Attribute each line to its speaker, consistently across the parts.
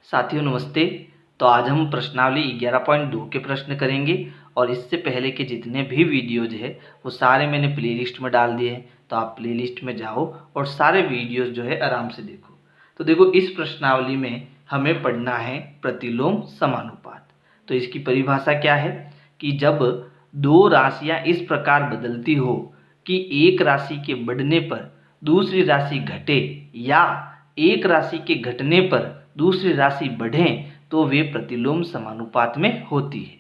Speaker 1: साथियों नमस्ते। तो आज हम प्रश्नावली 11.2 के प्रश्न करेंगे और इससे पहले के जितने भी वीडियोज है वो सारे मैंने प्लेलिस्ट में डाल दिए हैं। तो आप प्लेलिस्ट में जाओ और सारे वीडियोज जो है आराम से देखो। तो देखो, इस प्रश्नावली में हमें पढ़ना है प्रतिलोम समानुपात। तो इसकी परिभाषा क्या है कि जब दो राशियां इस प्रकार बदलती हो कि एक राशि के बढ़ने पर दूसरी राशि घटे या एक राशि के घटने पर दूसरी राशि बढ़े तो वे प्रतिलोम समानुपात में होती है।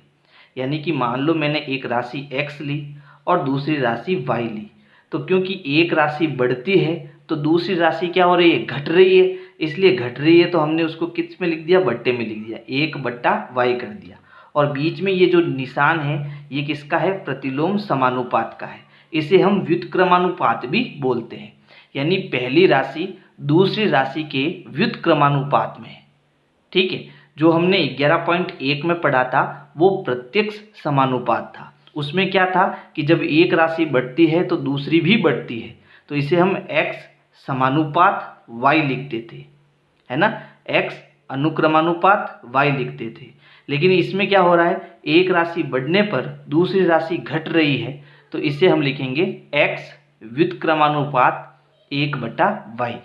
Speaker 1: यानी कि मान लो मैंने एक राशि x ली और दूसरी राशि y ली, तो क्योंकि एक राशि बढ़ती है तो दूसरी राशि क्या हो रही है, घट रही है। इसलिए घट रही है तो हमने उसको किस में लिख दिया, बट्टे में लिख दिया, 1/y कर दिया। और बीच में ये जो निशान है ये किसका है, प्रतिलोम समानुपात का है। इसे हम व्युत्क्रमानुपात भी बोलते हैं। यानी पहली राशि दूसरी राशि के व्युत्क्रमानुपात में है। ठीक है, जो हमने 11.1 में पढ़ा था वो प्रत्यक्ष समानुपात था। उसमें क्या था कि जब एक राशि बढ़ती है तो दूसरी भी बढ़ती है, तो इसे हम x समानुपात y लिखते थे, है ना, x अनुक्रमानुपात y लिखते थे। लेकिन इसमें क्या हो रहा है, एक राशि बढ़ने पर दूसरी राशि घट रही है, तो इसे हम लिखेंगे x व्युत्क्रमानुपात 1/y।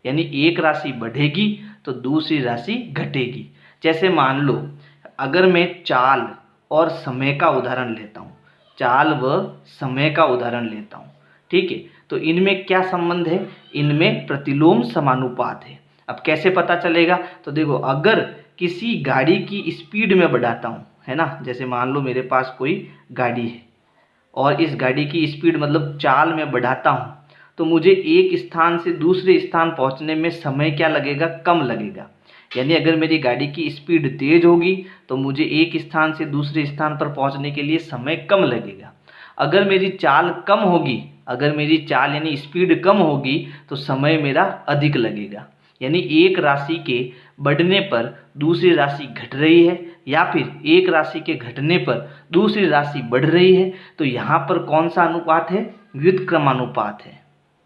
Speaker 1: यानी एक राशि बढ़ेगी तो दूसरी राशि घटेगी। जैसे मान लो अगर मैं चाल और समय का उदाहरण लेता हूँ, चाल व समय का उदाहरण लेता हूँ, ठीक है, तो इनमें क्या संबंध है, इनमें प्रतिलोम समानुपात है। अब कैसे पता चलेगा, तो देखो, अगर किसी गाड़ी की स्पीड में बढ़ाता हूँ, है ना, जैसे मान लो मेरे पास कोई गाड़ी है और इस गाड़ी की स्पीड मतलब चाल में बढ़ाता हूँ, तो मुझे एक स्थान से दूसरे स्थान पहुँचने में समय क्या लगेगा, कम लगेगा। यानी अगर मेरी गाड़ी की स्पीड तेज होगी तो मुझे एक स्थान से दूसरे स्थान पर पहुँचने के लिए समय कम लगेगा। अगर मेरी चाल कम होगी, अगर मेरी चाल यानी स्पीड कम होगी तो समय मेरा अधिक लगेगा। यानी एक राशि के बढ़ने पर दूसरी राशि घट रही है या फिर एक राशि के घटने पर दूसरी राशि बढ़ रही है, तो यहाँ पर कौन सा अनुपात है, व्युत्क्रमानुपात है।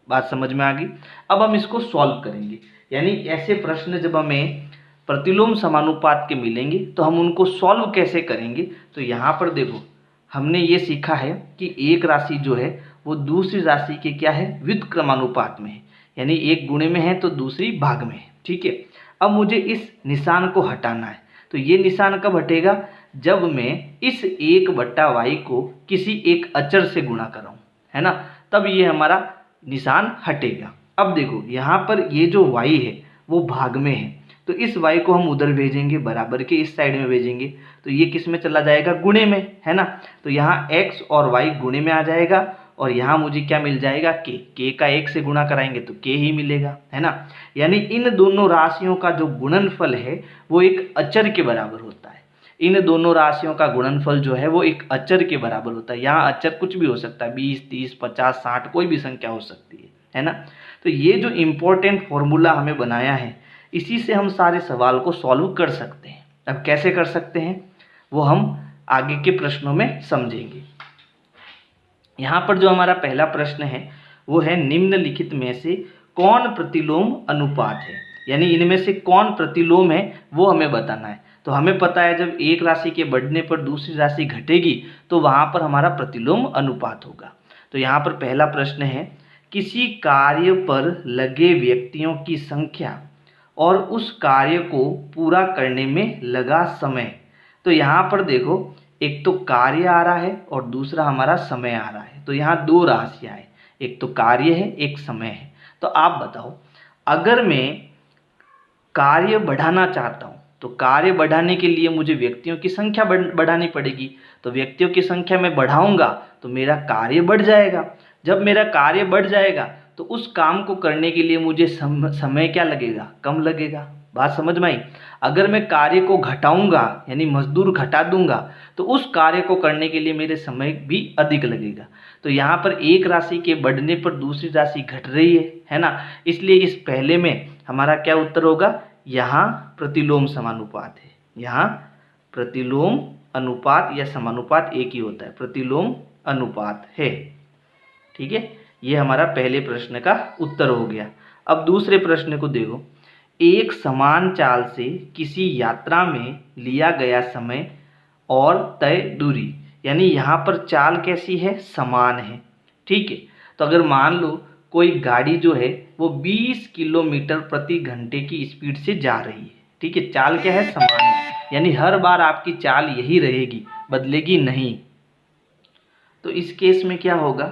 Speaker 1: बात समझ में आ गई। अब हम इसको सॉल्व करेंगे। यानी ऐसे प्रश्न जब हमें प्रतिलोम समानुपात के मिलेंगे तो हम उनको सॉल्व कैसे करेंगे। तो यहाँ पर देखो, हमने ये सीखा है कि एक राशि जो है वो दूसरी राशि के क्या है, व्युत्क्रमानुपात में है। यानी एक गुणे में है तो दूसरी भाग में है। ठीक है, अब मुझे इस निशान को हटाना है। तो ये निशान कब हटेगा, जब मैं इस 1/y को किसी एक अचर से गुणा कराऊं, है ना, तब ये हमारा निशान हटेगा। अब देखो, यहाँ पर ये जो y है वो भाग में है, तो इस y को हम उधर भेजेंगे, बराबर के इस साइड में भेजेंगे, तो ये किस में चला जाएगा, गुणे में, है ना। तो यहाँ x और y गुणे में आ जाएगा और यहाँ मुझे क्या मिल जाएगा, k का 1 से गुणा कराएंगे तो k ही मिलेगा, है ना। यानी इन दोनों राशियों का जो गुणनफल है वो एक अचर के बराबर होता है। इन दोनों राशियों का गुणनफल जो है वो एक अचर के बराबर होता है। यहाँ अचर कुछ भी हो सकता है, 20, 30, 50, 60 कोई भी संख्या हो सकती है ना। तो ये जो इम्पोर्टेंट फॉर्मूला हमें बनाया है, इसी से हम सारे सवाल को सॉल्व कर सकते हैं। अब कैसे कर सकते हैं वो हम आगे के प्रश्नों में समझेंगे। यहाँ पर जो हमारा पहला प्रश्न है वो है, निम्नलिखित में से कौन प्रतिलोम अनुपात है। यानी इनमें से कौन प्रतिलोम है वो हमें बताना है। तो हमें पता है जब एक राशि के बढ़ने पर दूसरी राशि घटेगी तो वहाँ पर हमारा प्रतिलोम अनुपात होगा। तो यहाँ पर पहला प्रश्न है, किसी कार्य पर लगे व्यक्तियों की संख्या और उस कार्य को पूरा करने में लगा समय। तो यहाँ पर देखो, एक तो कार्य आ रहा है और दूसरा हमारा समय आ रहा है। तो यहाँ दो राशियाँ हैं, एक तो कार्य है एक समय है। तो आप बताओ, अगर मैं कार्य बढ़ाना चाहता हूँ तो कार्य बढ़ाने के लिए मुझे व्यक्तियों की संख्या बढ़ानी पड़ेगी। तो व्यक्तियों की संख्या मैं बढ़ाऊंगा तो मेरा कार्य बढ़ जाएगा। जब मेरा कार्य बढ़ जाएगा तो उस काम को करने के लिए मुझे समय क्या लगेगा, कम लगेगा। बात समझ में आई। अगर मैं कार्य को घटाऊंगा यानी मजदूर घटा दूंगा तो उस कार्य को करने के लिए मेरे समय भी अधिक लगेगा। तो यहाँ पर एक राशि के बढ़ने पर दूसरी राशि घट रही है ना। इसलिए इस पहले में हमारा क्या उत्तर होगा, यहाँ प्रतिलोम समानुपात है। यहाँ प्रतिलोम अनुपात या समानुपात एक ही होता है, प्रतिलोम अनुपात है। ठीक है, ये हमारा पहले प्रश्न का उत्तर हो गया। अब दूसरे प्रश्न को देखो, एक समान चाल से किसी यात्रा में लिया गया समय और तय दूरी, यानी यहाँ पर चाल कैसी है, समान है। ठीक है, तो अगर मान लो कोई गाड़ी जो है वो 20 किलोमीटर प्रति घंटे की स्पीड से जा रही है, ठीक है, चाल क्या है, समान है, यानी हर बार आपकी चाल यही रहेगी, बदलेगी नहीं। तो इस केस में क्या होगा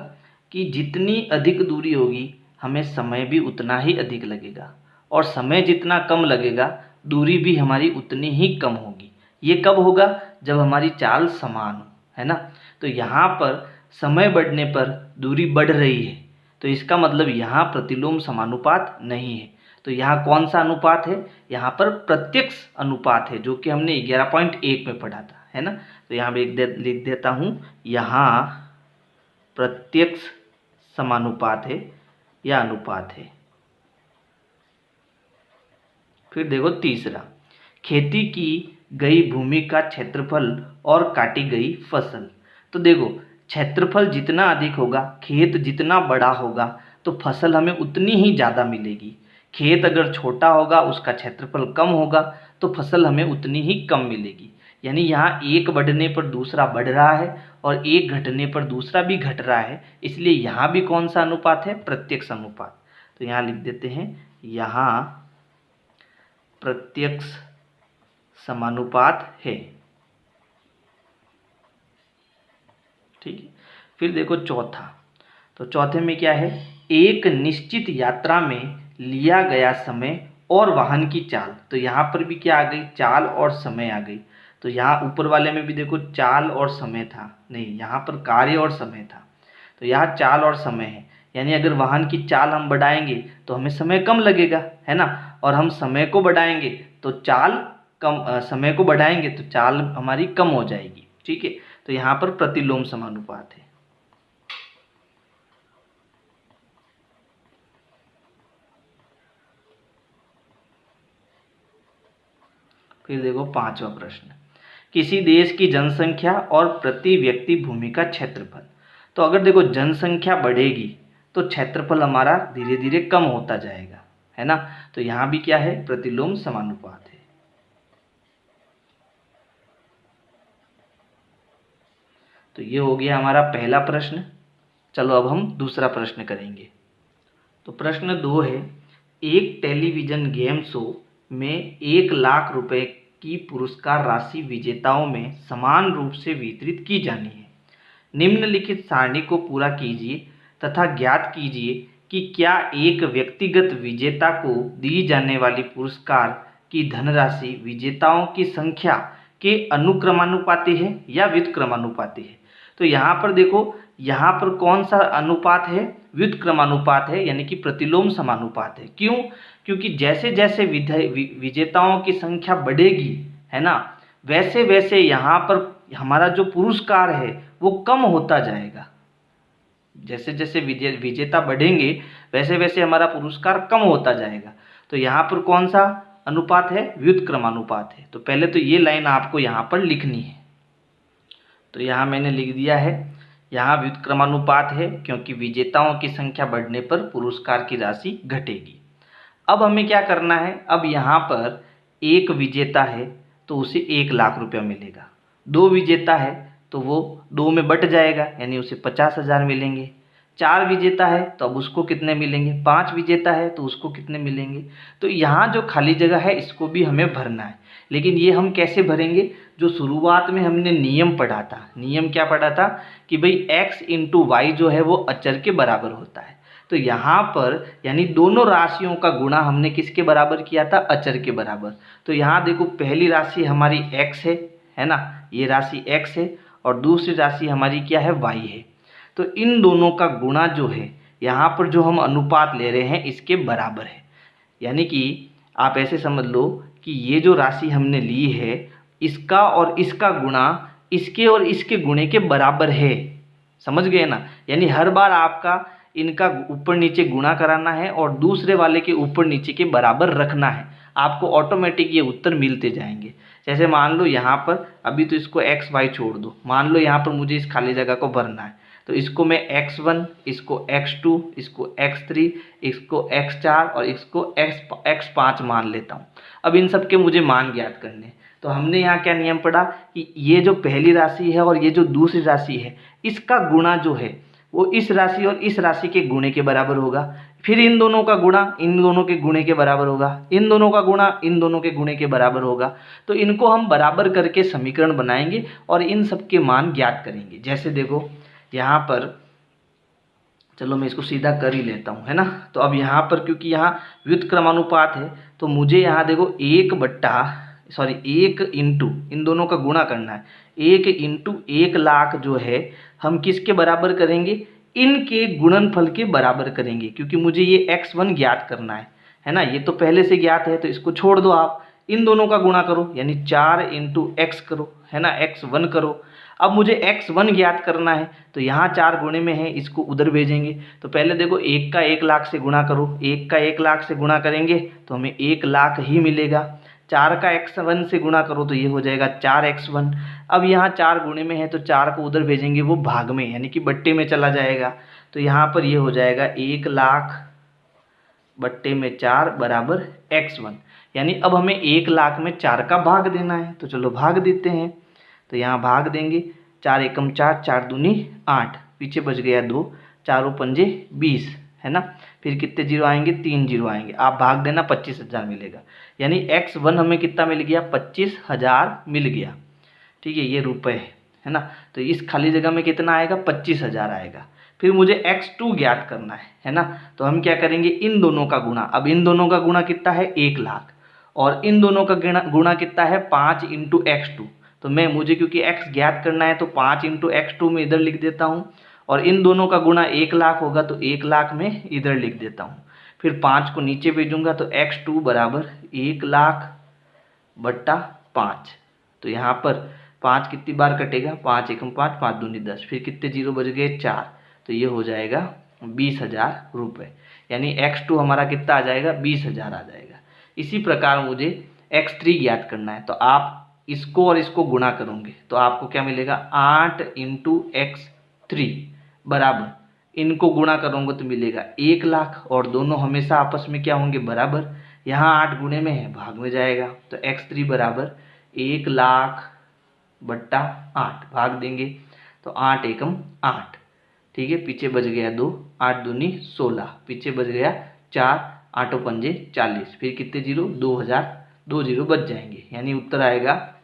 Speaker 1: कि जितनी अधिक दूरी होगी हमें समय भी उतना ही अधिक लगेगा, और समय जितना कम लगेगा दूरी भी हमारी उतनी ही कम होगी। ये कब होगा, जब हमारी चाल समान हो, है ना। तो यहाँ पर समय बढ़ने पर दूरी बढ़ रही है, तो इसका मतलब यहाँ प्रतिलोम समानुपात नहीं है। तो यहाँ कौन सा अनुपात है, यहाँ पर प्रत्यक्ष अनुपात है, जो कि हमने 11.1 में पढ़ा था, है ना। तो यहाँ मैं लिख देता हूँ, यहाँ प्रत्यक्ष समानुपात है या अनुपात है। फिर देखो तीसरा, खेती की गई भूमि का क्षेत्रफल और काटी गई फसल। तो देखो क्षेत्रफल जितना अधिक होगा, खेत जितना बड़ा होगा, तो फसल हमें उतनी ही ज़्यादा मिलेगी। खेत अगर छोटा होगा, उसका क्षेत्रफल कम होगा, तो फसल हमें उतनी ही कम मिलेगी। यानी यहाँ एक बढ़ने पर दूसरा बढ़ रहा है और एक घटने पर दूसरा भी घट रहा है, इसलिए यहाँ भी कौन सा अनुपात है, प्रत्यक्ष अनुपात। तो यहाँ लिख देते हैं, यहाँ प्रत्यक्ष समानुपात है। ठीक है, फिर देखो चौथा, तो चौथे में क्या है, एक निश्चित यात्रा में लिया गया समय और वाहन की चाल। तो यहाँ पर भी क्या आ गई, चाल और समय आ गई। तो यहाँ ऊपर वाले में भी देखो चाल और समय था, नहीं, यहाँ पर कार्य और समय था, तो यहाँ चाल और समय है। यानी अगर वाहन की चाल हम बढ़ाएंगे तो हमें समय कम लगेगा, है ना, और हम समय को बढ़ाएंगे तो चाल कम, समय को बढ़ाएंगे तो चाल हमारी कम हो जाएगी। ठीक है, तो यहाँ पर प्रतिलोम समानुपात है। फिर देखो पांचवा प्रश्न, किसी देश की जनसंख्या और प्रति व्यक्ति भूमि का क्षेत्रफल। तो अगर देखो जनसंख्या बढ़ेगी तो क्षेत्रफल हमारा धीरे धीरे कम होता जाएगा, है ना। तो यहाँ भी क्या है, प्रतिलोम समानुपात है। तो ये हो गया हमारा पहला प्रश्न। चलो अब हम दूसरा प्रश्न करेंगे। तो प्रश्न 2 है, एक टेलीविजन गेम शो में 1 लाख रुपए की पुरस्कार राशि विजेताओं में समान रूप से वितरित की जानी है। निम्नलिखित सारणी को पूरा कीजिए तथा ज्ञात कीजिए कि क्या एक व्यक्तिगत विजेता को दी जाने वाली पुरस्कार की धनराशि विजेताओं की संख्या के अनुक्रमानुपाती है या व्युत्क्रमानुपाती है। तो यहाँ पर देखो, यहाँ पर कौन सा अनुपात है, व्युत्क्रमानुपात है, यानी कि प्रतिलोम समानुपात है। क्यों, क्योंकि जैसे जैसे विजेताओं की संख्या बढ़ेगी, है ना, वैसे वैसे यहाँ पर हमारा जो पुरस्कार है वो कम होता जाएगा। जैसे जैसे विजेता बढ़ेंगे वैसे वैसे हमारा पुरस्कार कम होता जाएगा। तो यहाँ पर कौन सा अनुपात है, व्युत्क्रमानुपात है। तो पहले तो ये लाइन आपको यहाँ पर लिखनी है। तो यहाँ मैंने लिख दिया है, यहाँ व्युत्क्रमानुपात है क्योंकि विजेताओं की संख्या बढ़ने पर पुरस्कार की राशि घटेगी। अब हमें क्या करना है, अब यहाँ पर एक विजेता है तो उसे 1 लाख रुपया मिलेगा। 2 विजेता है तो वो 2 में बट जाएगा, यानी उसे 50,000 मिलेंगे। 4 विजेता है तो अब उसको कितने मिलेंगे, 5 विजेता है तो उसको कितने मिलेंगे। तो यहाँ जो खाली जगह है इसको भी हमें भरना है, लेकिन ये हम कैसे भरेंगे, जो शुरुआत में हमने नियम पढ़ा था। नियम क्या पढ़ा था कि भाई x इंटू वाई जो है वो अचर के बराबर होता है। तो यहाँ पर यानी दोनों राशियों का गुणा हमने किसके बराबर किया था, अचर के बराबर। तो यहाँ देखो पहली राशि हमारी x है ना, ये राशि x है, और दूसरी राशि हमारी क्या है, y है। तो इन दोनों का गुणा जो है यहाँ पर जो हम अनुपात ले रहे हैं इसके बराबर है। यानी कि आप ऐसे समझ लो कि ये जो राशि हमने ली है इसका और इसका गुणा इसके और इसके गुणे के बराबर है। समझ गए ना, यानी हर बार आपका इनका ऊपर नीचे गुणा कराना है और दूसरे वाले के ऊपर नीचे के बराबर रखना है, आपको ऑटोमेटिक ये उत्तर मिलते जाएंगे। जैसे मान लो यहाँ पर अभी तो इसको x y छोड़ दो, मान लो यहाँ पर मुझे इस खाली जगह को भरना है, तो इसको मैं x1, इसको x2, इसको x3, इसको x4 और इसको x5 मान लेता हूँ। अब इन सब के मुझे मान ज्ञात करने हैं। तो हमने यहाँ क्या नियम पढ़ा कि ये जो पहली राशि है और ये जो दूसरी राशि है, इसका गुणा जो है वो इस राशि और इस राशि के गुणे के बराबर होगा। फिर इन दोनों का गुणा इन दोनों के गुणे के बराबर होगा, इन दोनों का गुणा इन दोनों के गुणे के बराबर होगा। तो इनको हम बराबर करके समीकरण बनाएंगे और इन सब के मान ज्ञात करेंगे। जैसे देखो यहाँ पर, चलो मैं इसको सीधा कर ही लेता हूँ, है ना। तो अब यहाँ पर क्योंकि यहाँ व्युत्क्रमानुपात है तो मुझे यहाँ देखो एक इंटू इन दोनों का गुणा करना है। 1 इंटू 1,00,000 जो है हम किसके बराबर करेंगे, इनके गुणनफल के बराबर करेंगे, क्योंकि मुझे ये x1 ज्ञात करना है ना। ये तो पहले से ज्ञात है तो इसको छोड़ दो, आप इन दोनों का गुणा करो, यानी 4 इंटू x करो, है ना, x1 करो। अब मुझे x1 ज्ञात करना है तो यहाँ 4 गुणे में है, इसको उधर भेजेंगे। तो पहले देखो 1 का 1,00,000 से गुणा करो, 1 का 1,00,000 से गुणा करेंगे तो हमें 1,00,000 ही मिलेगा। 4 का x1 से गुणा करो तो ये हो जाएगा 4x1। अब यहाँ 4 गुणे में है तो 4 को उधर भेजेंगे, वो भाग में यानी कि बट्टे में चला जाएगा। तो यहाँ पर ये हो जाएगा 1,00,000 बट्टे में 4 बराबर x1। यानी अब हमें 1,00,000 में 4 का भाग देना है, तो चलो भाग देते हैं। तो यहाँ भाग देंगे, 4 एकम 4, 4 दूनी 8, पीछे बच गया 2, 4 पंजे 20, है ना। फिर कितने जीरो आएंगे, 3 जीरो आएंगे। आप भाग देना, 25,000 मिलेगा। यानी x1 हमें कितना मिल गया, 25,000 मिल गया। ठीक है, ये रुपए है ना। तो इस खाली जगह में कितना आएगा, 25,000 आएगा। फिर मुझे x2 ज्ञात करना है ना। तो हम क्या करेंगे, इन दोनों का गुणा। अब इन दोनों का गुणा कितना है, 1,00,000, और इन दोनों का गुणा कितना है, 5 इंटू x2। तो मुझे क्योंकि x ज्ञात करना है तो 5 इंटू x2 में इधर लिख देता हूँ, और इन दोनों का गुणा 1,00,000 होगा तो 1,00,000 में इधर लिख देता हूँ। फिर 5 को नीचे भेजूंगा तो x2 बराबर 1,00,000 बट्टा 5। तो यहाँ पर 5 कितनी बार कटेगा, 5 एकम 5, 5 दूनी 10, फिर कितने जीरो बच गए, 4। तो ये हो जाएगा 20,000 रुपये। यानी x2 हमारा कितना आ जाएगा, 20,000 आ जाएगा। इसी प्रकार मुझे x3 ज्ञात करना है। तो आप इसको और इसको गुणा करोगे तो आपको क्या मिलेगा, 8 इंटू x3 बराबर, इनको गुणा करोगे तो मिलेगा 1,00,000, और दोनों हमेशा आपस में क्या होंगे, बराबर। यहाँ 8 गुणे में है, भाग में जाएगा। तो x3 बराबर 1,00,000 बट्टा 8, भाग देंगे तो 8 एकम 8, ठीक है, पीछे बच गया 2, 8 दूनी 16, पीछे बच गया 4, 8 पंजे 40, फिर कितने जीरो, 2,000, 2 जीरो बच जाएंगे। यानी उत्तर आएगा,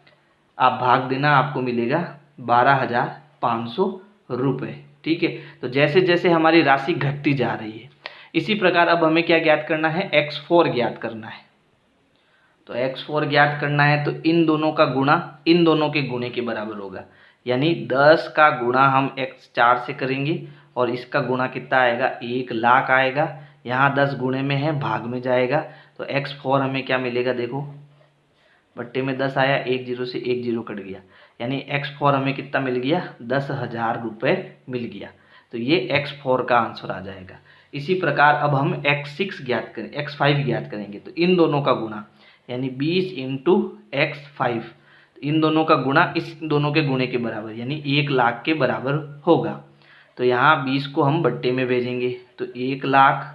Speaker 1: आप भाग देना, आपको मिलेगा 12,500 रुपये। ठीक है। तो जैसे जैसे हमारी राशि घटती जा रही है, इसी प्रकार अब हमें क्या ज्ञात करना है, x4 ज्ञात करना है। तो x4 ज्ञात करना है तो इन दोनों का गुणा इन दोनों के गुणे के बराबर होगा। यानी 10 का गुणा हम x4 से करेंगे और इसका गुणा कितना आएगा, 1,00,000 आएगा। यहाँ 10 गुणे में है, भाग में जाएगा। तो x4 हमें क्या मिलेगा, देखो बट्टे में 10 आया, 1 जीरो से 1 जीरो कट गया। यानी x4 हमें कितना मिल गया, 10,000 रुपये मिल गया। तो ये x4 का आंसर आ जाएगा। इसी प्रकार अब हम x5 ज्ञात करेंगे। तो इन दोनों का गुणा यानी 20 इंटू x5, इन दोनों का गुणा इस दोनों के गुणे के बराबर, यानी 1,00,000 के बराबर होगा। तो यहाँ 20 को हम बट्टे में भेजेंगे तो 1,00,000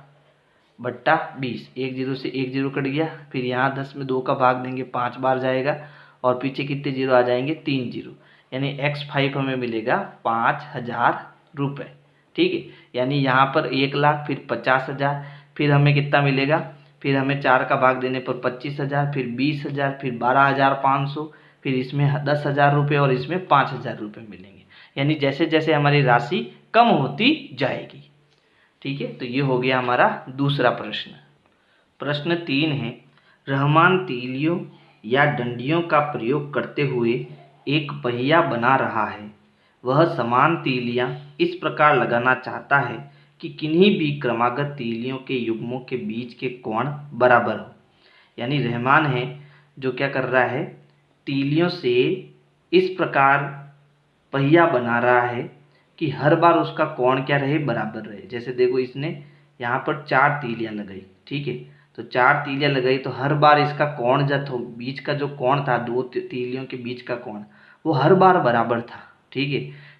Speaker 1: बट्टा 20, 1 जीरो से 1 जीरो कट गया। फिर यहाँ 10 में 2 का भाग देंगे, 5 बार जाएगा, और पीछे कितने जीरो आ जाएंगे, 3 जीरो। यानी x5 हमें मिलेगा 5,000 रुपये। ठीक है। यानी यहाँ पर 1,00,000, फिर 50,000, फिर हमें कितना मिलेगा, फिर हमें 4 का भाग देने पर 25,000, फिर 20,000, फिर 12,500, फिर इसमें 10,000 रुपये और इसमें 5,000 रुपये मिलेंगे। यानी जैसे जैसे हमारी राशि कम होती जाएगी। ठीक है। तो ये हो गया हमारा दूसरा प्रश्न। प्रश्न 3 है, रहमान तीलियों या डंडियों का प्रयोग करते हुए एक पहिया बना रहा है। वह समान तीलियां इस प्रकार लगाना चाहता है कि किन्हीं भी क्रमागत तीलियों के युग्मों के बीच के कोण बराबर हो। यानी रहमान है जो क्या कर रहा है, तीलियों से इस प्रकार पहिया बना रहा है कि हर बार उसका कोण क्या रहे, बराबर रहे। जैसे देखो इसने यहाँ पर 4 तीलियां लगाई, ठीक है। तो 4 तीलियां लगाई तो हर बार इसका कोण बीच का जो कोण था, 2 तीलियों के बीच का कोण, वो हर बार बराबर था। ठीक है।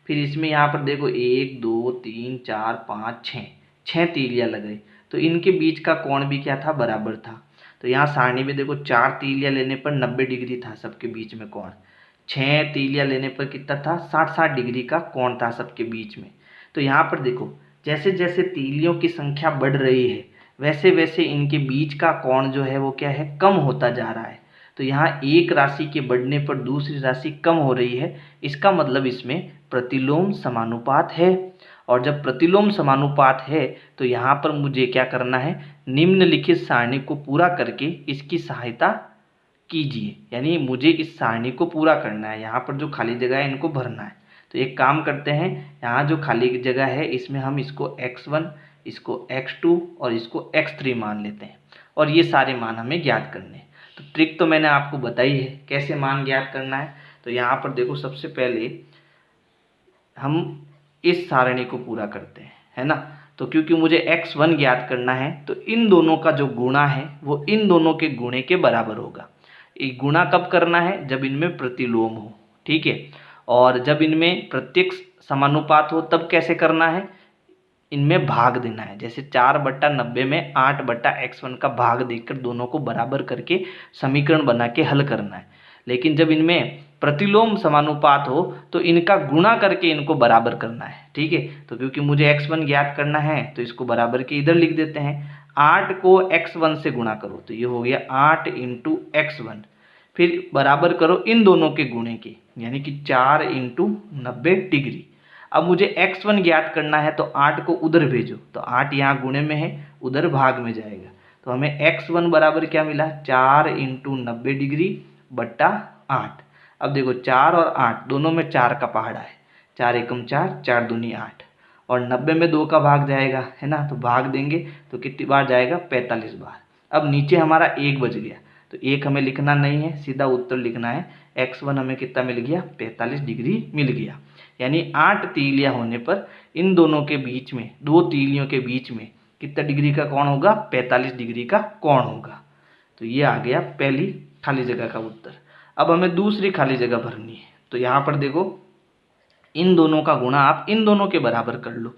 Speaker 1: फिर इसमें यहाँ पर देखो 1 2 3 4 5 6 6 तीलियाँ लग गई, तो इनके बीच का कोण भी क्या था, बराबर था। तो यहाँ सारणी में देखो 4 तीलियाँ लेने पर 90 डिग्री था सबके बीच में कोण, 6 तीलियाँ लेने पर कितना था, 60 डिग्री का कोण था सबके बीच में। तो यहाँ पर देखो जैसे जैसे तीलियों की संख्या बढ़ रही है वैसे वैसे इनके बीच का कोण जो है वो क्या है, कम होता जा रहा है। तो यहाँ एक राशि के बढ़ने पर दूसरी राशि कम हो रही है, इसका मतलब इसमें प्रतिलोम समानुपात है। और जब प्रतिलोम समानुपात है तो यहाँ पर मुझे क्या करना है, निम्नलिखित सारणी को पूरा करके इसकी सहायता कीजिए, यानी मुझे इस सारणी को पूरा करना है। यहाँ पर जो खाली जगह है इनको भरना है। तो एक काम करते हैं, यहाँ जो खाली जगह है इसमें हम इसको x1, इसको x2 और इसको x3 मान लेते हैं, और ये सारे मान हमें ज्ञात करने हैं। तो ट्रिक तो मैंने आपको बताई है कैसे मान ज्ञात करना है। तो यहाँ पर देखो सबसे पहले हम इस सारणी को पूरा करते हैं, है ना। तो क्योंकि मुझे x1 ज्ञात करना है तो इन दोनों का जो गुणा है वो इन दोनों के गुणे के बराबर होगा। ये गुणा कब करना है, जब इनमें प्रतिलोम हो, ठीक है। और जब इनमें प्रत्येक समानुपात हो तब कैसे करना है, इनमें भाग देना है। जैसे 4/90 में 8/x1 का भाग देकर दोनों को बराबर करके समीकरण बना के हल करना है। लेकिन जब इनमें प्रतिलोम समानुपात हो तो इनका गुणा करके इनको बराबर करना है, ठीक है। तो क्योंकि मुझे x1 ज्ञात करना है तो इसको बराबर के इधर लिख देते हैं। 8 को x1 से गुणा करो तो ये हो गया 8 × x1, फिर बराबर करो इन दोनों के गुणे के, यानी कि 4 × 90 डिग्री। अब मुझे x1 ज्ञात करना है तो 8 को उधर भेजो, तो 8 यहाँ गुणे में है उधर भाग में जाएगा। तो हमें x1 बराबर क्या मिला, 4 × 90 डिग्री बट्टा 8। अब देखो 4 और 8 दोनों में 4 का पहाड़ा है, 4 एकम 4, 4 दूनी 8, और 90 में 2 का भाग जाएगा, है ना। तो भाग देंगे तो कितनी बार जाएगा, 45 बार। अब नीचे हमारा 1 बच गया, तो 1 हमें लिखना नहीं है, सीधा उत्तर लिखना है। x1 हमें कितना मिल गया, 45 डिग्री मिल गया। यानी 8 तीलियाँ होने पर इन दोनों के बीच में, 2 तीलियों के बीच में कितना डिग्री का कोण होगा, 45 डिग्री का कोण होगा। तो ये आ गया पहली खाली जगह का उत्तर। अब हमें दूसरी खाली जगह भरनी है। तो यहाँ पर देखो इन दोनों का गुणा आप इन दोनों के बराबर कर लो।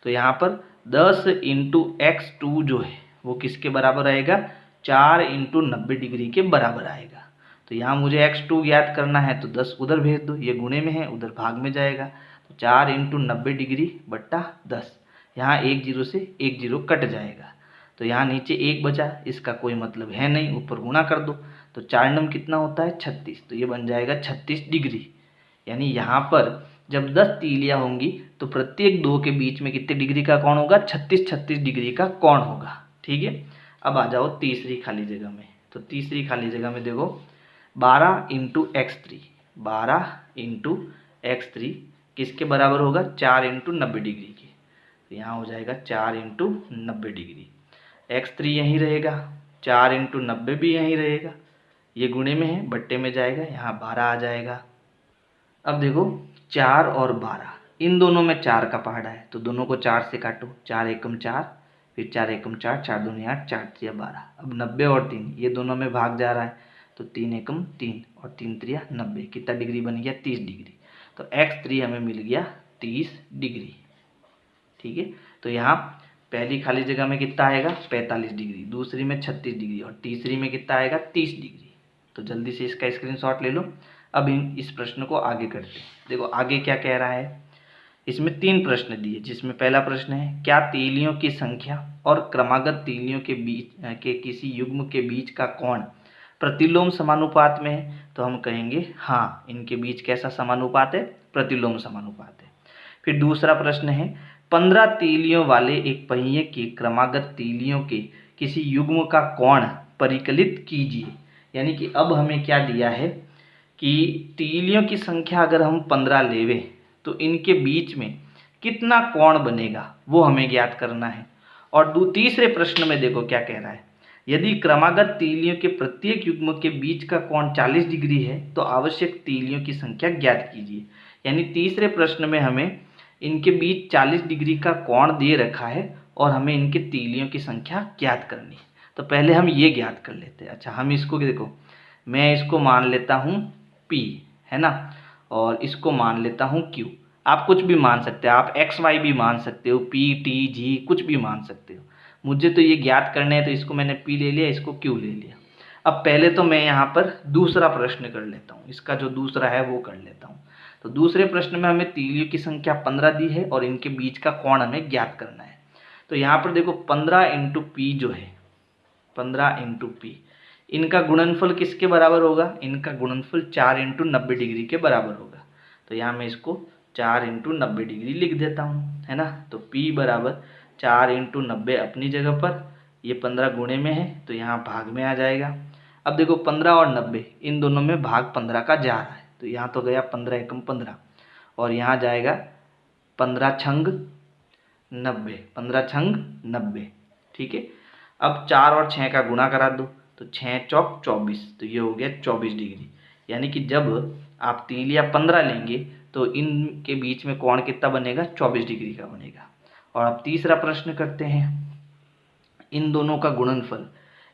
Speaker 1: तो यहाँ पर 10 × x2 जो है वो किसके बराबर आएगा, 4 × 90 डिग्री के बराबर आएगा। तो यहाँ मुझे x2 ज्ञात करना है तो 10 उधर भेज दो, ये गुणे में है उधर भाग में जाएगा। तो 4 × 90 डिग्री बट्टा 10, यहाँ 1 0 से 1 0 कट जाएगा। तो यहाँ नीचे 1 बचा, इसका कोई मतलब है नहीं, ऊपर गुणा कर दो। तो 4 नम कितना होता है, 36, तो ये बन जाएगा 36 डिग्री। यानी यहाँ पर जब 10 तीलियाँ होंगी तो प्रत्येक 2 के बीच में कितने डिग्री का कोण होगा, 36 डिग्री का कोण होगा, ठीक है। अब आ जाओ तीसरी खाली जगह में। तो तीसरी खाली जगह में देखो 12 × x3, 12 × x3 किसके बराबर होगा, 4 × 90 डिग्री के। तो यहाँ हो जाएगा 4 × 90 डिग्री। x3 यहीं रहेगा, 4 × 90 भी यहीं रहेगा, ये गुणे में है बट्टे में जाएगा, यहाँ 12 आ जाएगा। अब देखो 4 और 12 इन दोनों में 4 का पहाड़ा है, तो दोनों को 4 से काटो, 4 एकम 4, फिर 4 एकम 4, 4 दूनी 8, 4 3 12। अब 90 और 3 ये दोनों में भाग जा रहा है, तो 3 एकम 3 और 3 3 90, कितना डिग्री बन गया, 30 डिग्री। तो x3 हमें मिल गया 30 डिग्री, ठीक है। तो यहाँ पहली खाली जगह में कितना आएगा, 45 डिग्री, दूसरी में 36 डिग्री और तीसरी में कितना आएगा, 30 डिग्री। तो जल्दी से इसका स्क्रीनशॉट ले लो। अब इस प्रश्न को आगे करते हैं। देखो आगे क्या कह रहा है, इसमें 3 प्रश्न दिए, जिसमें पहला प्रश्न है क्या तीलियों की संख्या और क्रमागत तीलियों के बीच के किसी युग्म के बीच का कोण प्रतिलोम समानुपात में है। तो हम कहेंगे हाँ, इनके बीच कैसा समानुपात है, प्रतिलोम समानुपात है। फिर दूसरा प्रश्न है 15 तीलियों वाले एक पहिए के क्रमागत तीलियों के किसी युग्म का कोण परिकलित कीजिए। यानी कि अब हमें क्या दिया है कि तीलियों की संख्या अगर हम 15 लेवें तो इनके बीच में कितना कोण बनेगा वो हमें ज्ञात करना है। और तीसरे प्रश्न में देखो क्या कह रहा है, यदि क्रमागत तीलियों के प्रत्येक युग्म के बीच का कोण 40 डिग्री है तो आवश्यक तीलियों की संख्या ज्ञात कीजिए। यानी तीसरे प्रश्न में हमें इनके बीच 40 डिग्री का कोण दे रखा है और हमें इनके तीलियों की संख्या ज्ञात करनी है। तो पहले हम ये ज्ञात कर लेते हैं। अच्छा, हम इसको देखो, मैं इसको मान लेता हूँ P, है ना, और इसको मान लेता हूँ Q। आप कुछ भी मान सकते हो, आप एक्स वाई भी मान सकते हो, पी टी जी कुछ भी मान सकते हो। मुझे तो ये ज्ञात करने हैं, तो इसको मैंने पी ले लिया, इसको क्यू ले लिया। अब पहले तो मैं यहाँ पर दूसरा प्रश्न कर लेता हूँ, इसका जो दूसरा है वो कर लेता हूँ। तो दूसरे प्रश्न में हमें तीलियों की संख्या 15 दी है और इनके बीच का कोण हमें ज्ञात करना है। तो यहाँ पर देखो 15 इंटू पी जो है, 15 इंटू पी, इनका गुणनफल किसके बराबर होगा? इनका गुणनफल 4 इंटू 90 डिग्री के बराबर होगा। तो यहाँ मैं इसको 4 इंटू 90 डिग्री लिख देता हूँ, है ना। तो P बराबर 4 इंटू 90 अपनी जगह पर, ये 15 गुणे में है तो यहाँ भाग में आ जाएगा। अब देखो 15 और 90 इन दोनों में भाग 15 का जा रहा है, तो यहाँ तो गया 15 एकम 15 और यहाँ जाएगा 15 छंग 90, 15 छंग 90, ठीक है। अब 4 और 6 का गुणा करा दो, तो 6 चौक 24, तो ये हो गया 24 डिग्री। यानी कि जब आप तीलियाँ 15 लेंगे तो इनके बीच में कोण कितना बनेगा? 24 डिग्री का बनेगा। और अब तीसरा प्रश्न करते हैं, इन दोनों का गुणनफल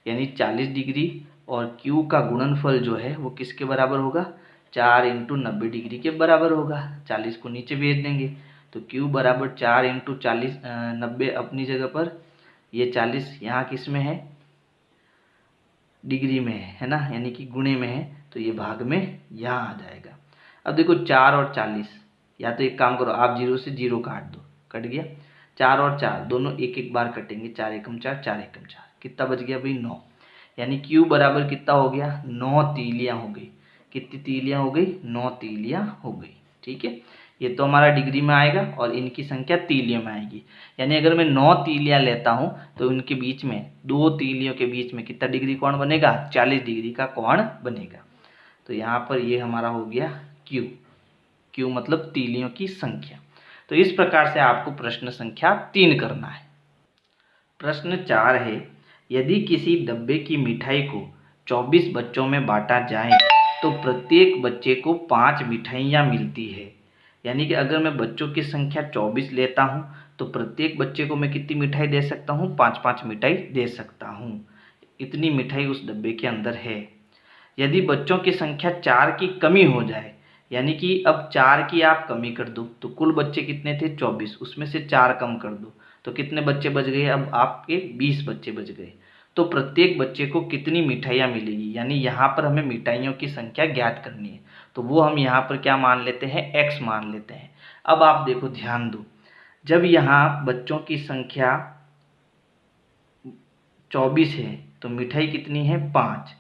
Speaker 1: यानी 40 डिग्री और Q का गुणनफल जो है वो किसके बराबर होगा? 4 इंटू 90 डिग्री के बराबर होगा। 40 को नीचे भेज देंगे तो Q बराबर 4 इंटू 90 अपनी जगह पर, ये 40 यहाँ किस में है? डिग्री में है ना, यानी कि गुणे में है, तो ये भाग में यहाँ आ जाएगा। अब देखो 4 और 40, या तो एक काम करो आप 0 से 0 काट दो, कट गया। 4 और 4 दोनों एक एक बार कटेंगे, 4 एकम 4, 4 एकम 4, कितना बच गया भाई? 9। यानी Q बराबर कितना हो गया? 9 तीलियाँ हो गई। कितनी तीलियाँ हो गई? 9 तीलियाँ हो गई, ठीक है। ये तो हमारा डिग्री में आएगा और इनकी संख्या तीलियों में आएगी। यानी अगर मैं 9 तीलियाँ लेता हूँ तो उनके बीच में, दो तीलियों के बीच में कितना डिग्री कोण बनेगा? 40 डिग्री का कोण बनेगा। तो यहाँ पर ये हमारा हो गया Q मतलब तीलियों की संख्या। तो इस प्रकार से आपको प्रश्न संख्या 3 करना है। प्रश्न 4 है, यदि किसी डब्बे की मिठाई को 24 बच्चों में बांटा जाए तो प्रत्येक बच्चे को 5 मिठाइयाँ मिलती है। यानी कि अगर मैं बच्चों की संख्या 24 लेता हूँ तो प्रत्येक बच्चे को मैं कितनी मिठाई दे सकता हूँ? 5-5 मिठाई दे सकता हूँ। इतनी मिठाई उस डब्बे के अंदर है। यदि बच्चों की संख्या 4 की कमी हो जाए, यानी कि अब 4 की आप कमी कर दो तो कुल बच्चे कितने थे? 24, उसमें से 4 कम कर दो तो कितने बच्चे बच गए? अब आपके 20 बच्चे बच गए। तो प्रत्येक बच्चे को कितनी मिठाइयाँ मिलेगी? यानी यहाँ पर हमें मिठाइयों की संख्या ज्ञात करनी है, तो वो हम यहाँ पर क्या मान लेते हैं? x मान लेते हैं। अब आप देखो, ध्यान दो, जब यहाँ बच्चों की संख्या 24 है तो मिठाई कितनी है? 5।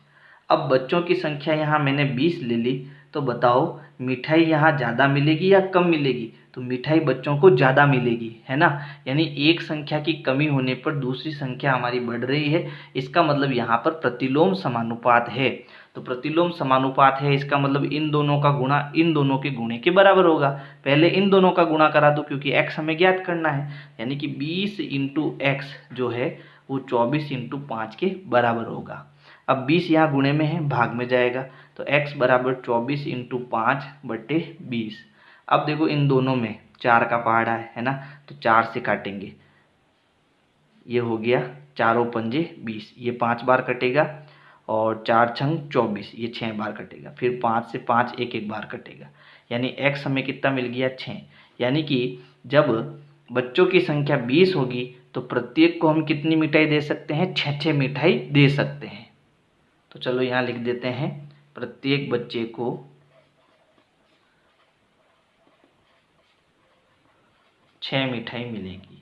Speaker 1: अब बच्चों की संख्या यहाँ मैंने 20 ले ली, तो बताओ मिठाई यहाँ ज़्यादा मिलेगी या कम मिलेगी? तो मिठाई बच्चों को ज़्यादा मिलेगी, है ना। यानी एक संख्या की कमी होने पर दूसरी संख्या हमारी बढ़ रही है, इसका मतलब यहाँ पर प्रतिलोम समानुपात है। तो प्रतिलोम समानुपात है, इसका मतलब इन दोनों का गुणा इन दोनों के गुणे के बराबर होगा। पहले इन दोनों का गुणा करा दो क्योंकि x हमें ज्ञात करना है। यानी कि 20 इंटू एक्स जो है वो 24 इंटू 5 के बराबर होगा। अब 20 यहाँ गुणे में है, भाग में जाएगा, तो x बराबर 24 इंटू 5/20। अब देखो इन दोनों में 4 का पहाड़ा है ना, तो 4 से काटेंगे, ये हो गया 4 पंजे 20, ये 5 बार कटेगा, और 4 छंग 24, ये 6 बार कटेगा। फिर 5 से 5 एक एक बार कटेगा, यानी x हमें कितना मिल गया? 6। यानी कि जब बच्चों की संख्या 20 होगी तो प्रत्येक को हम कितनी मिठाई दे सकते हैं? 6-6 मिठाई दे सकते हैं। तो चलो यहाँ लिख देते हैं, प्रत्येक बच्चे को 6 मिठाई मिलेगी।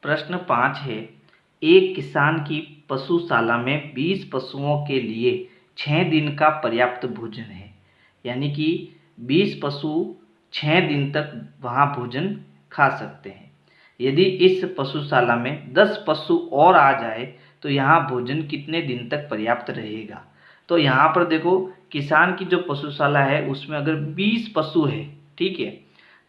Speaker 1: प्रश्न 5 है, एक किसान की पशुशाला में 20 पशुओं के लिए 6 दिन का पर्याप्त भोजन है। यानी कि 20 पशु 6 दिन तक वहाँ भोजन खा सकते हैं। यदि इस पशुशाला में 10 पशु और आ जाए तो यहाँ भोजन कितने दिन तक पर्याप्त रहेगा? तो यहाँ पर देखो, किसान की जो पशुशाला है उसमें अगर 20 पशु है, ठीक है,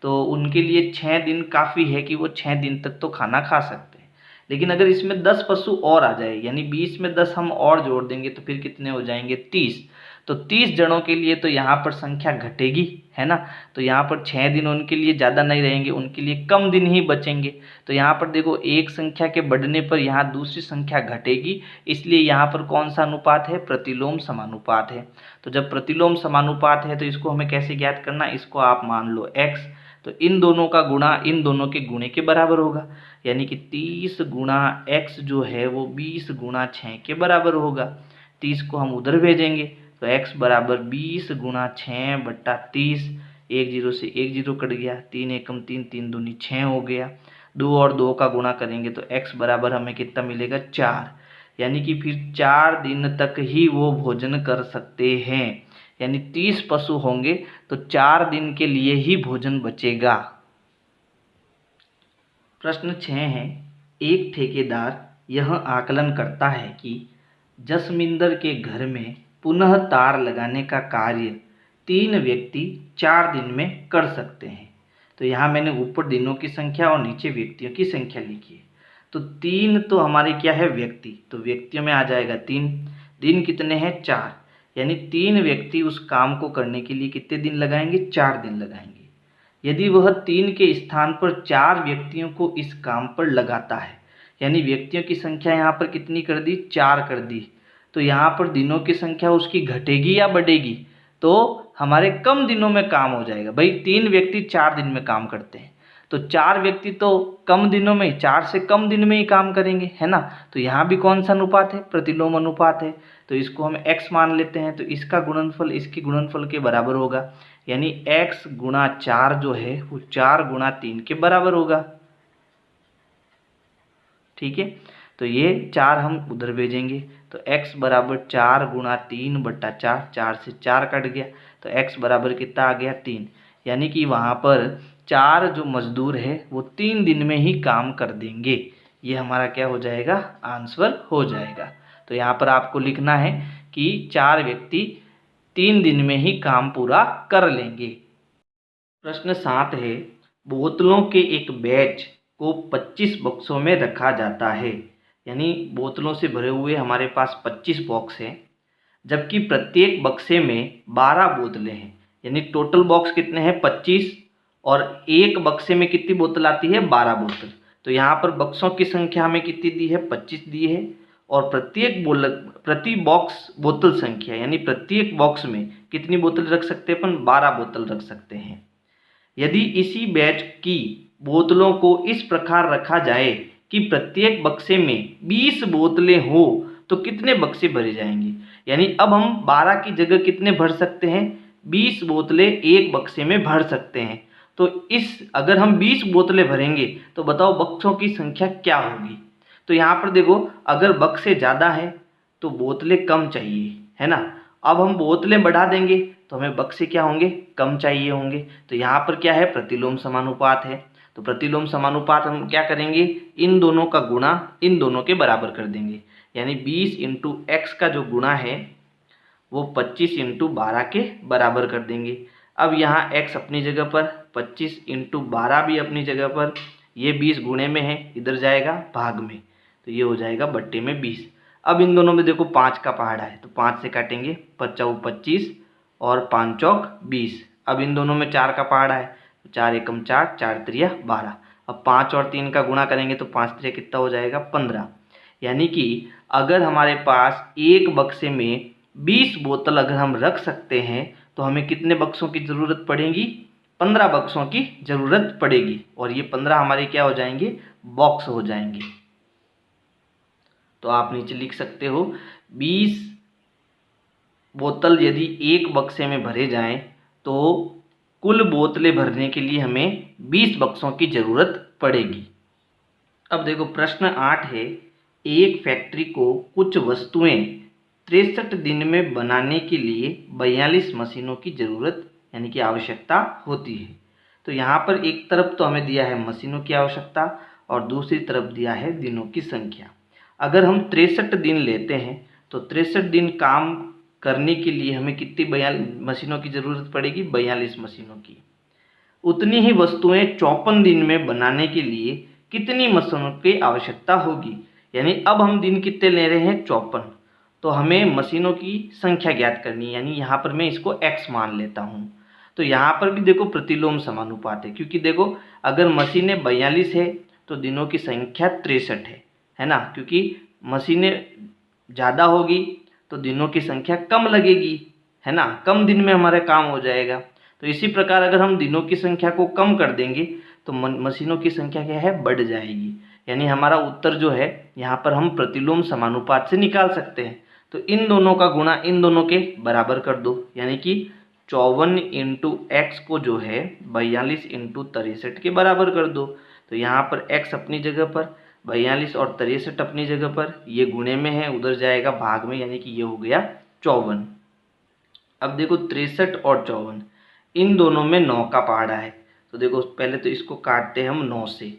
Speaker 1: तो उनके लिए 6 दिन काफ़ी है कि वो 6 दिन तक तो खाना खा सकते हैं। लेकिन अगर इसमें 10 पशु और आ जाए, यानी 20 में 10 हम और जोड़ देंगे तो फिर कितने हो जाएंगे? 30। तो 30 जनों के लिए तो यहाँ पर संख्या घटेगी, है ना। तो यहाँ पर 6 दिन उनके लिए ज़्यादा नहीं रहेंगे, उनके लिए कम दिन ही बचेंगे। तो यहाँ पर देखो एक संख्या के बढ़ने पर यहाँ दूसरी संख्या घटेगी, इसलिए यहाँ पर कौन सा अनुपात है, प्रतिलोम समानुपात है। तो जब प्रतिलोम समानुपात है तो इसको हमें कैसे ज्ञात करना, इसको आप मान लो x, तो इन दोनों का गुणा इन दोनों के गुणे के बराबर होगा, यानी कि 30 गुणा x जो है वो 20 गुणा 6 के बराबर होगा। 30 को हम उधर भेजेंगे तो x बराबर 20 गुणा 6 बट्टा 30, 1 0 से 1 0 कट गया, 3 एकम 3, 3 दूनी 6 हो गया। 2 और 2 का गुणा करेंगे तो x बराबर हमें कितना मिलेगा, 4, यानी कि फिर 4 दिन तक ही वो भोजन कर सकते हैं, यानी 30 पशु होंगे तो 4 दिन के लिए ही भोजन बचेगा। प्रश्न 6 है, एक ठेकेदार यह आकलन करता है कि जसमिंदर के घर में पुनः तार लगाने का कार्य 3 व्यक्ति 4 दिन में कर सकते हैं। तो यहाँ मैंने ऊपर दिनों की संख्या और नीचे व्यक्तियों की संख्या लिखी है। तो 3 तो हमारे क्या है, व्यक्ति, तो व्यक्तियों में आ जाएगा 3, दिन कितने हैं, 4, यानी 3 व्यक्ति उस काम को करने के लिए कितने दिन लगाएंगे, 4 दिन लगाएंगे। यदि वह 3 के स्थान पर 4 व्यक्तियों को इस काम पर लगाता है, यानी व्यक्तियों की संख्या यहाँ पर कितनी कर दी, 4 कर दी, तो यहाँ पर दिनों की संख्या उसकी घटेगी या बढ़ेगी, तो हमारे कम दिनों में काम हो जाएगा। भाई 3 व्यक्ति 4 दिन में काम करते हैं, तो 4 व्यक्ति तो कम दिनों में, 4 से कम दिन में ही काम करेंगे, है ना। तो यहाँ भी कौन सा अनुपात है, प्रतिलोम अनुपात है, तो इसको हम x मान लेते हैं, तो इसका गुणनफल इसके गुणनफल के बराबर होगा, यानी x गुणा 4 जो है वो 4 गुणा 3 के बराबर होगा, ठीक है। तो ये 4 हम उधर भेजेंगे, तो x बराबर 4 गुणा 3 बट्टा 4, 4 से 4 कट गया, तो x बराबर कितना आ गया, 3, यानी कि वहाँ पर 4 जो मजदूर है वो 3 दिन में ही काम कर देंगे। ये हमारा क्या हो जाएगा, आंसर हो जाएगा। तो यहाँ पर आपको लिखना है कि 4 व्यक्ति 3 दिन में ही काम पूरा कर लेंगे। प्रश्न 7 है, बोतलों के एक बैच को 25 बक्सों में रखा जाता है, यानी बोतलों से भरे हुए हमारे पास 25 बॉक्स हैं, जबकि प्रत्येक बक्से में 12 बोतलें हैं, यानी टोटल बॉक्स कितने हैं, 25, और एक बक्से में कितनी बोतल आती है, 12 बोतल। तो यहाँ पर बक्सों की संख्या हमें कितनी दी है, 25 दी है, और प्रति बॉक्स बोतल संख्या, यानी प्रत्येक बॉक्स में कितनी बोतल रख सकते हैं अपन, 12 बोतल रख सकते हैं। यदि इसी बैच की बोतलों को इस प्रकार रखा जाए कि प्रत्येक बक्से में 20 बोतलें हो तो कितने बक्से भरे जाएंगे, यानी अब हम 12 की जगह कितने भर सकते हैं, 20 बोतलें एक बक्से में भर सकते हैं। तो अगर हम 20 बोतलें भरेंगे तो बताओ बक्सों की संख्या क्या होगी। तो यहाँ पर देखो, अगर बक्से ज़्यादा है तो बोतलें कम चाहिए, है ना। अब हम बोतलें बढ़ा देंगे तो हमें बक्से क्या होंगे, कम चाहिए होंगे। तो यहाँ पर क्या है, प्रतिलोम समानुपात है। तो प्रतिलोम समानुपात हम क्या करेंगे, इन दोनों का गुणा इन दोनों के बराबर कर देंगे, यानी 20 इंटू एक्स का जो गुणा है वो 25 इंटू 12 के बराबर कर देंगे। अब यहाँ x अपनी जगह पर, 25 इंटू 12 भी अपनी जगह पर, ये 20 गुणे में है, इधर जाएगा भाग में, तो ये हो जाएगा बट्टे में 20। अब इन दोनों में देखो 5 का पहाड़ा है, तो 5 से काटेंगे, 5 चौक 25 और 5 चौक 20। अब इन दोनों में 4 का पहाड़ा है, तो 4 एकम 4, 4 त्रिया 12। अब 5 और 3 का गुणा करेंगे तो 5 त्रिया कितना हो जाएगा, 15। यानी कि अगर हमारे पास एक बक्से में 20 बोतल अगर हम रख सकते हैं तो हमें कितने बक्सों की ज़रूरत पड़ेगी, 15 बक्सों की ज़रूरत पड़ेगी, और ये 15 हमारे क्या हो जाएंगे, बॉक्स हो जाएंगे। तो आप नीचे लिख सकते हो 20 बोतल यदि एक बक्से में भरे जाएं तो कुल बोतलें भरने के लिए हमें 20 बक्सों की ज़रूरत पड़ेगी। अब देखो प्रश्न 8 है, एक फैक्ट्री को कुछ वस्तुएं 63 दिन में बनाने के लिए 42 मशीनों की ज़रूरत यानी कि आवश्यकता होती है। तो यहाँ पर एक तरफ तो हमें दिया है मशीनों की आवश्यकता और दूसरी तरफ दिया है दिनों की संख्या। अगर हम 63 दिन लेते हैं तो 63 दिन काम करने के लिए हमें कितनी 42 मशीनों की ज़रूरत पड़ेगी, 42 मशीनों की। उतनी ही वस्तुएं 54 दिन में बनाने के लिए कितनी मशीनों की आवश्यकता होगी, यानी अब हम दिन कितने ले रहे हैं, 54, तो हमें मशीनों की संख्या ज्ञात करनी है, यानी यहाँ पर मैं इसको x मान लेता हूँ। तो यहाँ पर भी देखो प्रतिलोम समानुपात है, क्योंकि देखो अगर मशीनें 42 है तो दिनों की संख्या 63 है ना, क्योंकि मशीनें ज़्यादा होगी तो दिनों की संख्या कम लगेगी, है ना, कम दिन में हमारा काम हो जाएगा। तो इसी प्रकार अगर हम दिनों की संख्या को कम कर देंगे तो मशीनों की संख्या क्या है, बढ़ जाएगी। यानी हमारा उत्तर जो है यहाँ पर हम प्रतिलोम समानुपात से निकाल सकते हैं। तो इन दोनों का गुणा इन दोनों के बराबर कर दो, यानी कि 54 इंटू एक्स को जो है 42 इंटू 63 के बराबर कर दो। तो यहाँ पर x अपनी जगह पर, 42 और 63 अपनी जगह पर, ये गुणे में है, उधर जाएगा भाग में, यानी कि ये हो गया 54। अब देखो 63 और 54 इन दोनों में 9 का पहाड़ा है। तो देखो पहले तो इसको काटते हैं हम 9 से।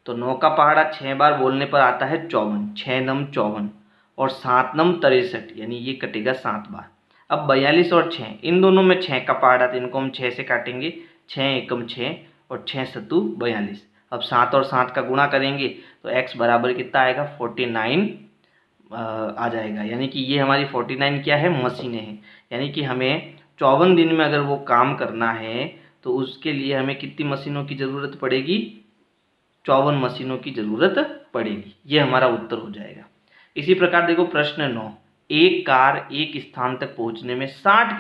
Speaker 1: तो 9 का पहाड़ा 6 बार बोलने पर आता है 54, 6 नम 54 और 7 नम 63, यानी ये कटेगा 7 बार। अब 42 और 6 इन दोनों में 6 का पहाड़ा, तो इनको हम 6 से काटेंगे, 6 एकम 6 और 6 सत्तू 42। अब 7 और 7 का गुणा करेंगे तो x बराबर कितना आएगा, 49 आ जाएगा। यानी कि ये हमारी 49 क्या है, मशीनें हैं। यानी कि हमें 54 दिन में अगर वो काम करना है तो उसके लिए हमें कितनी मशीनों की ज़रूरत पड़ेगी, 54 मशीनों की ज़रूरत पड़ेगी। ये हमारा उत्तर हो जाएगा। इसी प्रकार देखो प्रश्न 9, एक कार एक स्थान तक पहुंचने में 60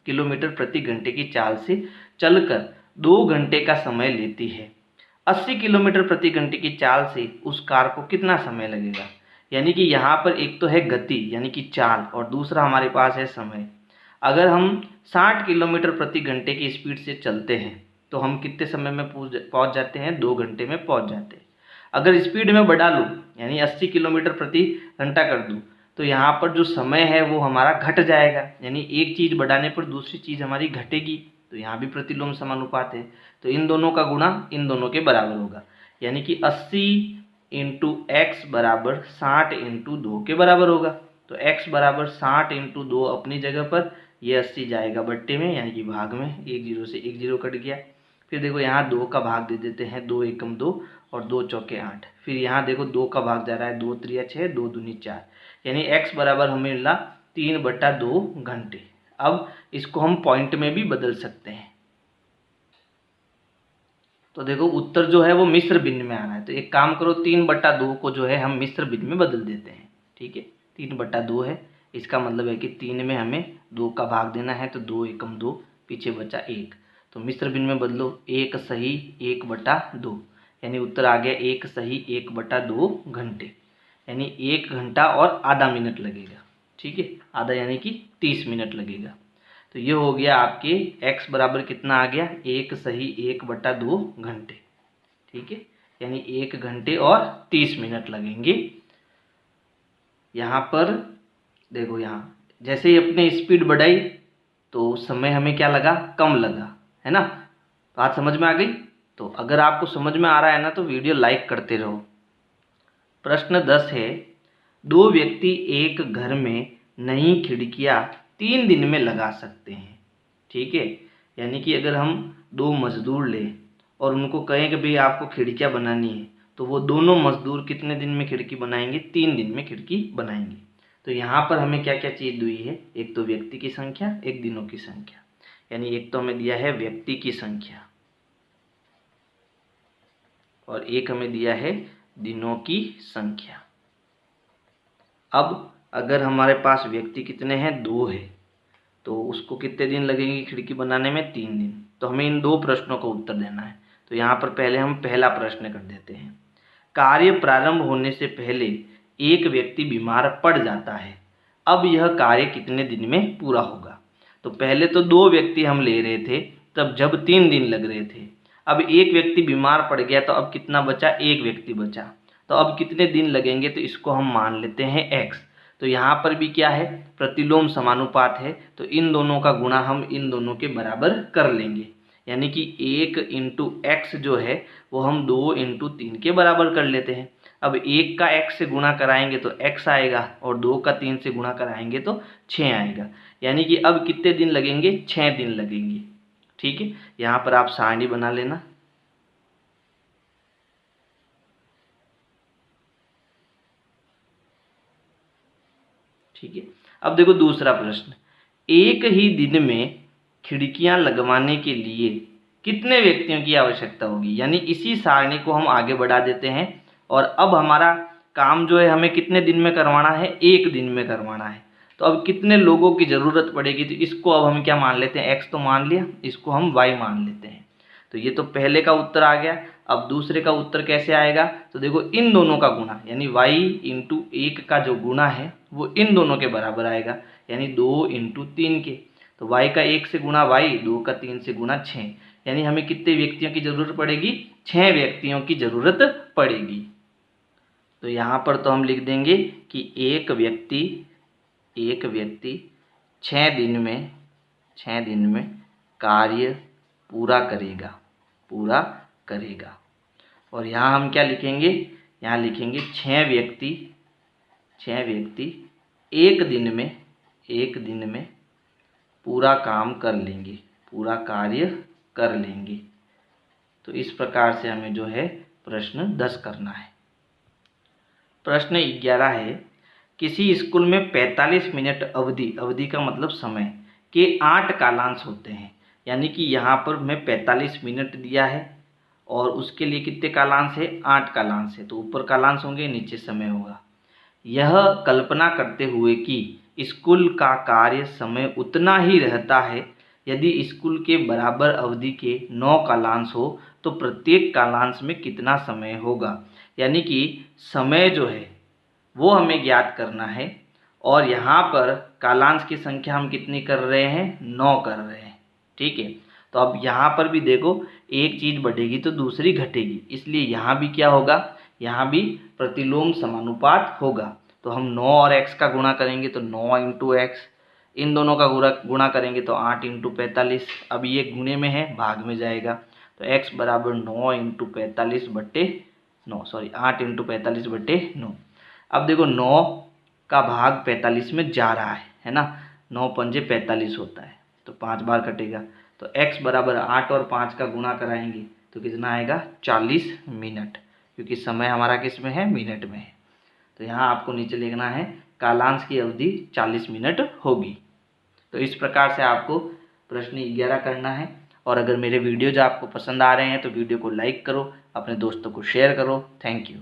Speaker 1: किलोमीटर प्रति घंटे की चाल से चलकर 2 घंटे का समय लेती है। 80 किलोमीटर प्रति घंटे की चाल से उस कार को कितना समय लगेगा। यानी कि यहाँ पर एक तो है गति यानी कि चाल, और दूसरा हमारे पास है समय। अगर हम 60 किलोमीटर प्रति घंटे की स्पीड से चलते हैं तो हम कितने समय में पहुँच जाते हैं, 2 घंटे में पहुँच जाते हैं। अगर स्पीड में बढ़ा लूँ यानी 80 किलोमीटर प्रति घंटा कर दूँ तो यहाँ पर जो समय है वो हमारा घट जाएगा, यानी एक चीज़ बढ़ाने पर दूसरी चीज़ हमारी घटेगी। तो यहाँ भी प्रतिलोम समानुपात है। तो इन दोनों का गुणा इन दोनों के बराबर होगा, यानी कि 80 इंटू एक्स बराबर 60 इंटू 2 के बराबर होगा। तो x बराबर 60 इंटू 2 अपनी जगह पर, ये 80 जाएगा बट्टे में यानी कि भाग में, 1 जीरो से 1 जीरो कट गया। फिर देखो यहाँ 2 का भाग दे देते हैं, 2 एकम 2 और 2 चौके 8। फिर यहाँ देखो 2 का भाग जा रहा है, 2 त्रिया 6, 2 दूनी 4, यानी x बराबर हमें मिला 3/2 घंटे। अब इसको हम पॉइंट में भी बदल सकते हैं। तो देखो उत्तर जो है वो मिश्र भिन्न में आ रहा है। तो एक काम करो, 3/2 को जो है हम मिश्र भिन्न में बदल देते हैं। ठीक है, 3/2 है, इसका मतलब है कि 3 में हमें 2 का भाग देना है, तो 2 एकम 2, पीछे बचा 1। तो मिश्र भिन्न में बदलो, 1 सही 1/2, यानी उत्तर आ गया 1 सही 1/2 घंटे, यानी 1 घंटा और आधा मिनट लगेगा। ठीक है, आधा यानी कि 30 मिनट लगेगा। तो ये हो गया आपके x बराबर कितना आ गया, 1 सही 1/2 घंटे। ठीक है, यानी 1 घंटे और 30 मिनट लगेंगे। यहाँ पर देखो, यहाँ जैसे ही अपने स्पीड बढ़ाई तो समय हमें क्या लगा, कम लगा, है ना। बात समझ में आ गई। तो अगर आपको समझ में आ रहा है ना तो वीडियो लाइक करते रहो। प्रश्न 10 है, 2 व्यक्ति एक घर में नई खिड़कियाँ 3 दिन में लगा सकते हैं। ठीक है, यानी कि अगर हम 2 मजदूर लें और उनको कहें कि भाई आपको खिड़कियाँ बनानी है, तो वो दोनों मजदूर कितने दिन में खिड़की बनाएंगे, 3 दिन में खिड़की बनाएंगे। तो यहाँ पर हमें क्या क्या चीज़ दी है, एक तो व्यक्ति की संख्या, एक दिनों की संख्या। यानी एक तो हमें दिया है व्यक्ति की संख्या और एक हमें दिया है दिनों की संख्या। अब अगर हमारे पास व्यक्ति कितने हैं, 2 है, तो उसको कितने दिन लगेंगे खिड़की बनाने में, 3 दिन। तो हमें इन 2 प्रश्नों का उत्तर देना है। तो यहाँ पर पहले हम पहला प्रश्न कर देते हैं। कार्य प्रारंभ होने से पहले एक व्यक्ति बीमार पड़ जाता है, अब यह कार्य कितने दिन में पूरा होगा। तो पहले तो 2 व्यक्ति हम ले रहे थे, तब जब 3 दिन लग रहे थे। अब एक व्यक्ति बीमार पड़ गया तो अब कितना बचा, 1 व्यक्ति बचा। तो अब कितने दिन लगेंगे, तो इसको हम मान लेते हैं x। तो यहाँ पर भी क्या है, प्रतिलोम समानुपात है, तो इन दोनों का गुणा हम इन दोनों के बराबर कर लेंगे। यानी कि 1 इंटू एक्स जो है वो हम 2 इंटू 3 के बराबर कर लेते हैं। अब 1 का x से गुणा कराएंगे तो x आएगा और 2 का 3 से गुणा कराएंगे तो 6 आएगा। यानी कि अब कितने दिन लगेंगे, 6 दिन लगेंगे। ठीक है, यहाँ पर आप सारणी बना लेना। ठीक है। अब देखो दूसरा प्रश्न, एक ही दिन में खिड़कियां लगवाने के लिए कितने व्यक्तियों की आवश्यकता होगी। यानी इसी सारणी को हम आगे बढ़ा देते हैं और अब हमारा काम जो है हमें कितने दिन में करवाना है, एक दिन में करवाना है। तो अब कितने लोगों की ज़रूरत पड़ेगी, तो इसको अब हम क्या मान लेते हैं, x तो मान लिया, इसको हम y मान लेते हैं। तो ये तो पहले का उत्तर आ गया। अब दूसरे का उत्तर कैसे आएगा, तो देखो इन दोनों का गुणा, यानी y इंटू 1 का जो गुणा है वो इन दोनों के बराबर आएगा, यानी 2 इंटू 3 के। तो y का 1 से गुणा y, 2 का 3 से गुणा 6, यानी हमें कितने व्यक्तियों की ज़रूरत पड़ेगी, 6 व्यक्तियों की ज़रूरत पड़ेगी। तो यहाँ पर तो हम लिख देंगे कि एक व्यक्ति 6 दिन में कार्य पूरा करेगा। और यहाँ हम क्या लिखेंगे, यहाँ लिखेंगे 6 व्यक्ति एक दिन में पूरा काम कर लेंगे, पूरा कार्य कर लेंगे। तो इस प्रकार से हमें जो है प्रश्न 10 करना है। प्रश्न 11 है, किसी स्कूल में 45 मिनट अवधि का मतलब समय के 8 कालांश होते हैं। यानी कि यहाँ पर मैं 45 मिनट दिया है और उसके लिए कितने कालांश है, 8 कालांश है। तो ऊपर कालांश होंगे, नीचे समय होगा। यह कल्पना करते हुए कि स्कूल का कार्य समय उतना ही रहता है यदि स्कूल के बराबर अवधि के 9 कालांश हो तो प्रत्येक कालांश में कितना समय होगा। यानी कि समय जो है वो हमें ज्ञात करना है और यहाँ पर कालांश की संख्या हम कितनी कर रहे हैं, 9 कर रहे हैं। ठीक है। तो अब यहाँ पर भी देखो, एक चीज़ बढ़ेगी तो दूसरी घटेगी, इसलिए यहाँ भी क्या होगा, यहाँ भी प्रतिलोम समानुपात होगा। तो हम 9 और x का गुणा करेंगे तो 9 इंटू एक्स, इन दोनों का गुणा करेंगे तो 8 इंटू 45। अब ये गुणे में है, भाग में जाएगा, तो x बराबर 9 इंटू 45 बट्टे 9, सॉरी 8 इंटू 45 बट्टे 9। अब देखो 9 का भाग 45 में जा रहा है ना, 9 पंजे 45 होता है, तो 5 बार कटेगा। तो x बराबर 8 और 5 का गुणा कराएंगे तो कितना आएगा, 40 मिनट, क्योंकि समय हमारा किस में है, मिनट में है। तो यहाँ आपको नीचे लिखना है कालांश की अवधि 40 मिनट होगी। तो इस प्रकार से आपको प्रश्न 11 करना है। और अगर मेरे वीडियोज आपको पसंद आ रहे हैं तो वीडियो को लाइक करो, अपने दोस्तों को शेयर करो। Thank you.